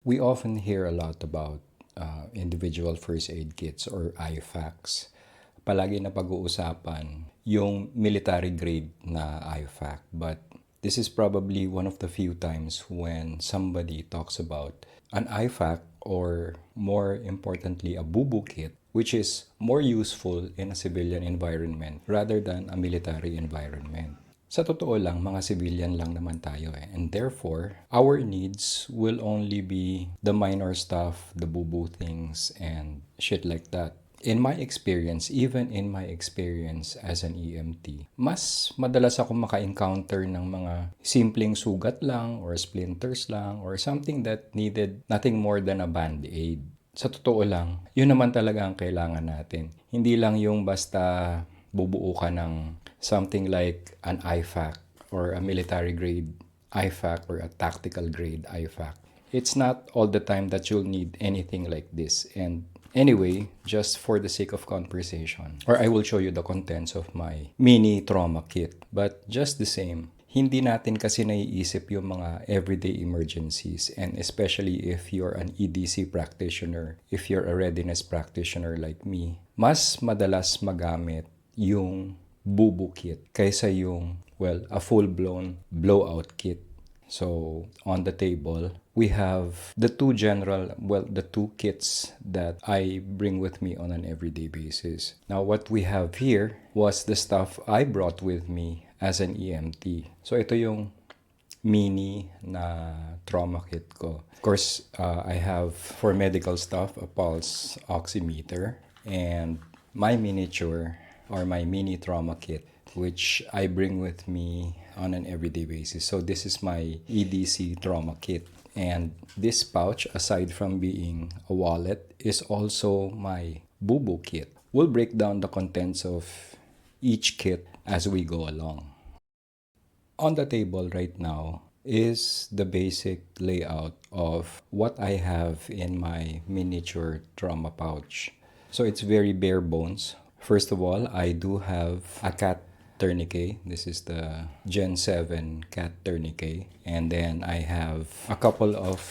We often hear a lot about individual first aid kits or IFAKs. Palagi na pag-uusapan yung military grade na IFAK. But this is probably one of the few times when somebody talks about an IFAK or more importantly a bubu kit, which is more useful in a civilian environment rather than a military environment. Sa totoo lang, mga civilian lang naman tayo And therefore, our needs will only be the minor stuff, the boo-boo things, and shit like that. In my experience, even in my experience as an EMT, mas madalas ako maka-encounter ng mga simpleng sugat lang or splinters lang or something that needed nothing more than a band-aid. Sa totoo lang, yun naman talaga ang kailangan natin. Hindi lang yung basta bubuo ka ng something like an IFAK or a military grade IFAK or a tactical grade IFAK. It's not all the time that you'll need anything like this. And anyway, just for the sake of conversation, or I will show you the contents of my mini trauma kit. But just the same, hindi natin kasi naiisip yung mga everyday emergencies, and especially if you're an EDC practitioner, if you're a readiness practitioner like me, mas madalas magamit yung bubu kit kaysa yung, a full-blown blowout kit. So, on the table, we have the two kits that I bring with me on an everyday basis. Now, what we have here was the stuff I brought with me as an EMT. So, ito yung mini na trauma kit ko. Of course, I have, for medical stuff, a pulse oximeter and my miniature or my mini trauma kit, which I bring with me on an everyday basis. So this is my EDC trauma kit. And this pouch, aside from being a wallet, is also my bubu kit. We'll break down the contents of each kit as we go along. On the table right now is the basic layout of what I have in my miniature trauma pouch. So it's very bare bones. First of all, I do have a cat tourniquet. This is the Gen 7 cat tourniquet. And then I have a couple of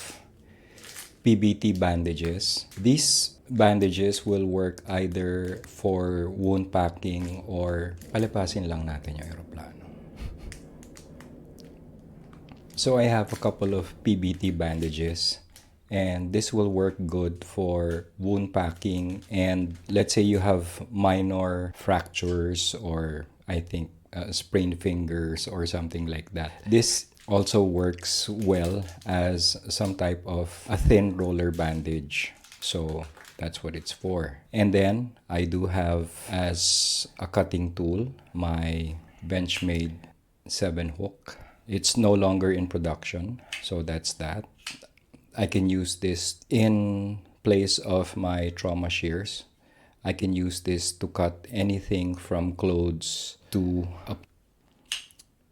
PBT bandages. These bandages will work either for wound packing or palipasin lang natin yung aeroplano. So I have a couple of PBT bandages. And this will work good for wound packing. And let's say you have minor fractures or I think sprained fingers or something like that. This also works well as some type of a thin roller bandage. So that's what it's for. And then I do have as a cutting tool my Benchmade 7 hook. It's no longer in production. So that's that. I can use this in place of my trauma shears. I can use this to cut anything from clothes to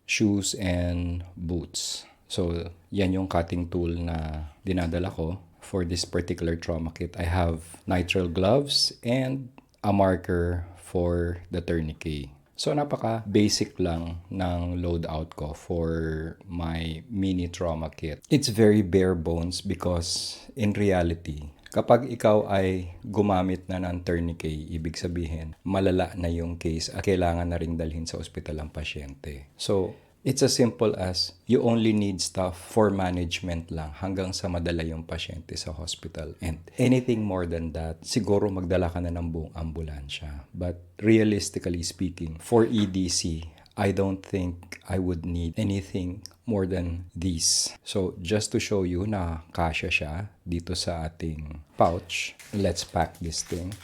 shoes and boots. So, yan yung cutting tool na dinadala ko for this particular trauma kit. I have nitrile gloves and a marker for the tourniquet. So, napaka-basic lang ng loadout ko for my mini trauma kit. It's very bare bones because in reality, kapag ikaw ay gumamit na ng tourniquet, ibig sabihin, malala na yung case at kailangan na ring dalhin sa ospital ang pasyente. So, it's as simple as you only need stuff for management lang hanggang sa madala yung pasyente sa hospital. And anything more than that, siguro magdala ka na ng buong ambulansya. But realistically speaking, for EDC, I don't think I would need anything more than these. So just to show you na kasya siya dito sa ating pouch, let's pack this thing.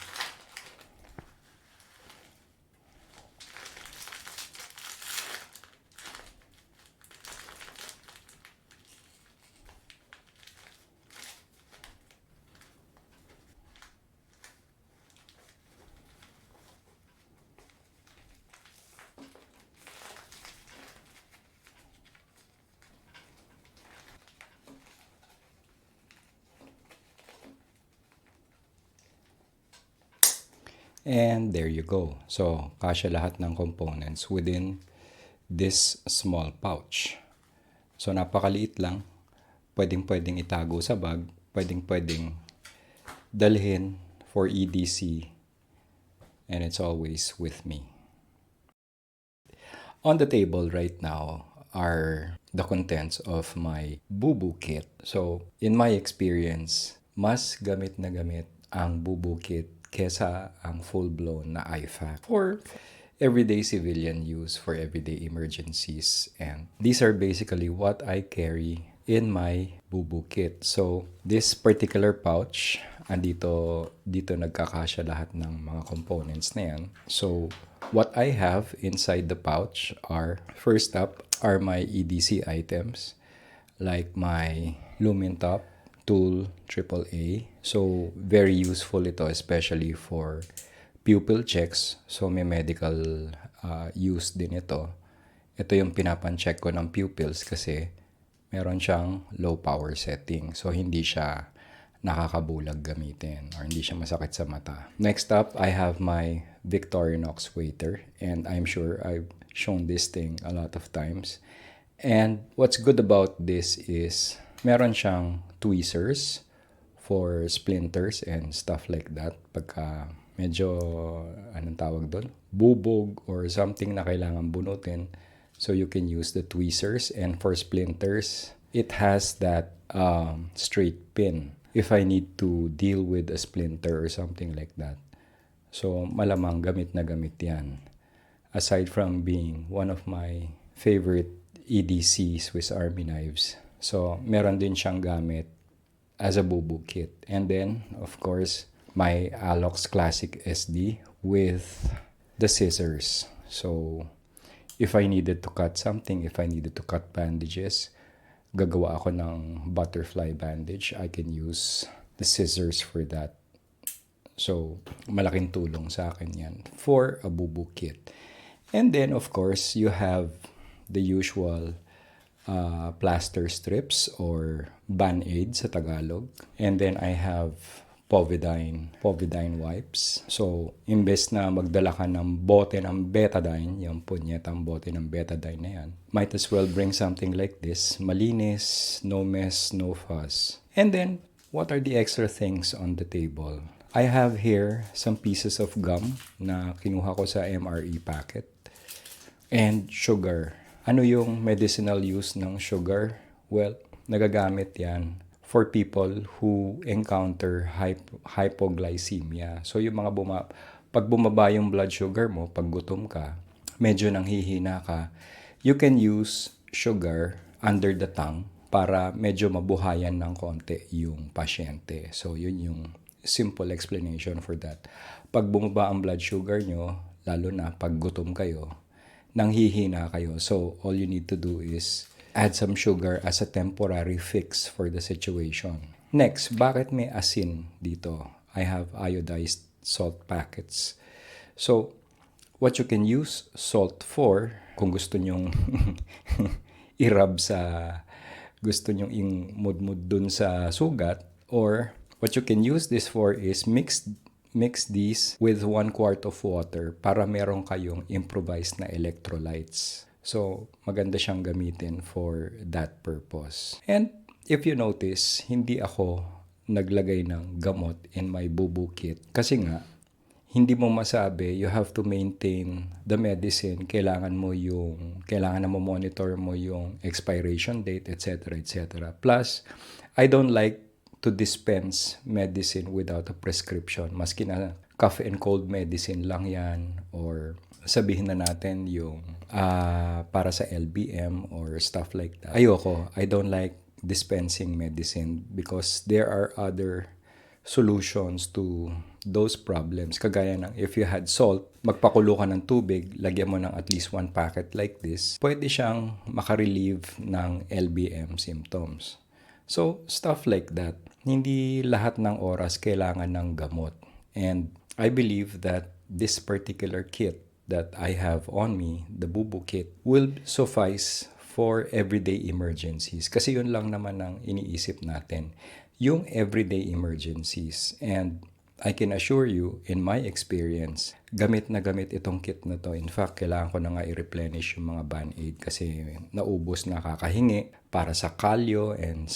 And there you go. So, kasya lahat ng components within this small pouch. So, napakaliit lang. Pwedeng itago sa bag. pwedeng dalhin for EDC, and it's always with me. On the table right now are the contents of my bubu kit. So, in my experience, mas gamit na gamit ang bubu kit kesa ang full-blown na IFAK for everyday civilian use, for everyday emergencies. And these are basically what I carry in my bubu kit. So, this particular pouch, dito nagkakasya lahat ng mga components na yan. So, what I have inside the pouch are, first up, are my EDC items, like my lumen top, tool, AAA. So, very useful ito, especially for pupil checks. So, may medical use din ito. Ito yung pinapan-check ko ng pupils kasi meron siyang low power setting. So, hindi siya nakakabulag gamitin or hindi siya masakit sa mata. Next up, I have my Victorinox waiter, and I'm sure I've shown this thing a lot of times. And what's good about this is meron siyang tweezers for splinters and stuff like that. Pagka medyo, anong tawag doon? Bubog or something na kailangan bunutin. So you can use the tweezers. And for splinters, it has that straight pin if I need to deal with a splinter or something like that. So malamang gamit na gamit yan. Aside from being one of my favorite EDC Swiss Army knives. So meron din siyang gamit as a bubu kit. And then, of course, my Alox Classic SD with the scissors. So if I needed to cut something, if I needed to cut bandages, gagawa ako ng butterfly bandage, I can use the scissors for that. So, malaking tulong sa akin yan for a bubu kit. And then, of course, you have the usual plaster strips or Band-Aid sa Tagalog. And then, I have Povidine wipes. So, imbes na magdala ka ng bote ng betadine, yung punyetang bote ng betadine na yan, might as well bring something like this. Malinis, no mess, no fuss. And then, what are the extra things on the table? I have here some pieces of gum na kinuha ko sa MRE packet. And sugar. Ano yung medicinal use ng sugar? Well, nagagamit yan for people who encounter hypoglycemia. So yung mga pag bumaba yung blood sugar mo, pag gutom ka, medyo nanghihina ka, you can use sugar under the tongue para medyo mabuhayan ng konti yung pasyente. So yun yung simple explanation for that. Pag bumaba ang blood sugar nyo, lalo na pag gutom kayo, nanghihina kayo. So all you need to do is add some sugar as a temporary fix for the situation. Next, bakit may asin dito? I have iodized salt packets. So, what you can use salt for, kung gusto nyong i-rub gusto nyong imudmud dun sa sugat, or what you can use this for is mix these with 1/4 of water para meron kayong improvised na electrolytes. So, maganda siyang gamitin for that purpose. And if you notice, hindi ako naglagay ng gamot in my bubu kit. Kasi nga, hindi mo masabi, you have to maintain the medicine. Kailangan na mo monitor mo yung expiration date, etc., etc. Plus, I don't like to dispense medicine without a prescription. Maski na cough and cold medicine lang yan, or sabihin na natin yung para sa LBM or stuff like that. Ayoko. I don't like dispensing medicine because there are other solutions to those problems. Kagaya ng if you had salt, magpakulo ka ng tubig, lagyan mo ng at least 1 packet like this, pwede siyang makarelieve ng LBM symptoms. So, stuff like that. Hindi lahat ng oras kailangan ng gamot. And I believe that this particular kit that I have on me, the bubu kit, will suffice for everyday emergencies. Kasi yun lang naman ang iniisip natin, yung everyday emergencies. And I can assure you, in my experience, gamit na gamit itong kit na to. In fact, kailangan ko na nga i-replenish yung mga Band-Aid kasi naubos na kakahingi para sa kalyo and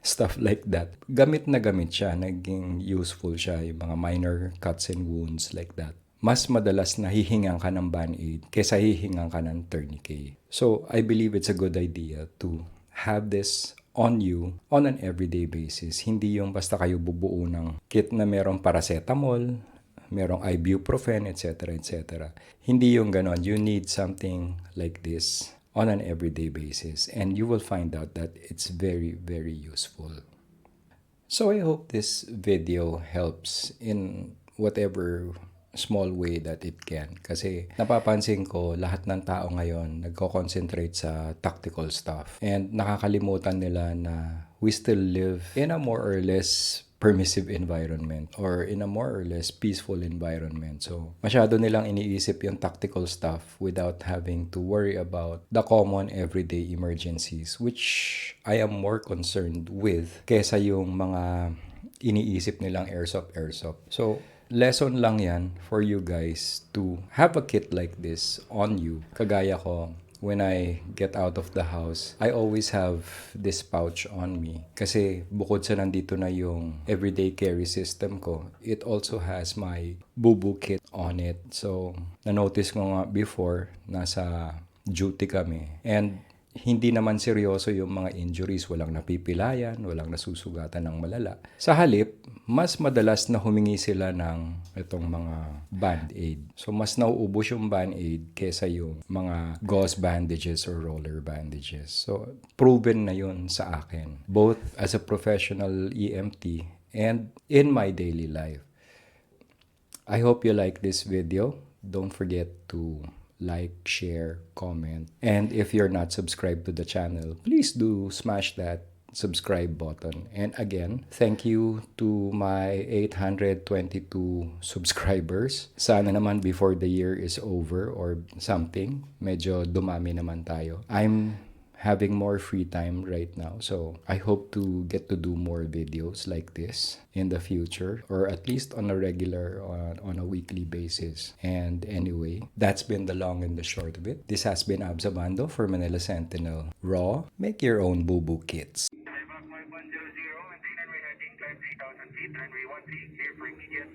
stuff like that. Gamit na gamit siya, naging useful siya, yung mga minor cuts and wounds like that. Mas madalas na hihingan ka ng Band-Aid kesa hihingan ka ng tourniquet. So, I believe it's a good idea to have this on you on an everyday basis. Hindi yung basta kayo bubuo ng kit na merong paracetamol, merong ibuprofen, etc. etc. Hindi yung ganon. You need something like this on an everyday basis, and you will find out that it's very, very useful. So I hope this video helps in whatever small way that it can. Kasi napapansin ko lahat ng tao ngayon nagko-concentrate sa tactical stuff. And nakakalimutan nila na we still live in a more or less permissive environment or in a more or less peaceful environment. So, masyado nilang iniisip yung tactical stuff without having to worry about the common everyday emergencies, which I am more concerned with kesa yung mga iniisip nilang airsoft. So, lesson lang yan for you guys to have a kit like this on you. Kagaya ko, when I get out of the house, I always have this pouch on me. Kasi bukod sa nandito na yung everyday carry system ko, it also has my boo-boo kit on it. So, na-notice ko nga before, nasa duty kami. And hindi naman seryoso yung mga injuries, walang napipilayan, walang nasusugatan ng malala. Sa halip, mas madalas na humingi sila ng itong mga band-aid. So, mas nauubos yung band-aid kesa yung mga gauze bandages or roller bandages. So, proven na yun sa akin, both as a professional EMT and in my daily life. I hope you like this video. Don't forget to like, share, comment. And if you're not subscribed to the channel, please do smash that subscribe button. And again, thank you to my 822 subscribers. Sana naman before the year is over or something, medyo dumami naman tayo. I'm having more free time right now, so I hope to get to do more videos like this in the future, or at least on a regular, on a weekly basis. And anyway, that's been the long and the short of it. This has been Absabando for Manila Sentinel. Raw, make your own boo-boo kits. IFAK 5100, maintain runway heading, climb 3,000 feet, runway 13, clear for immediate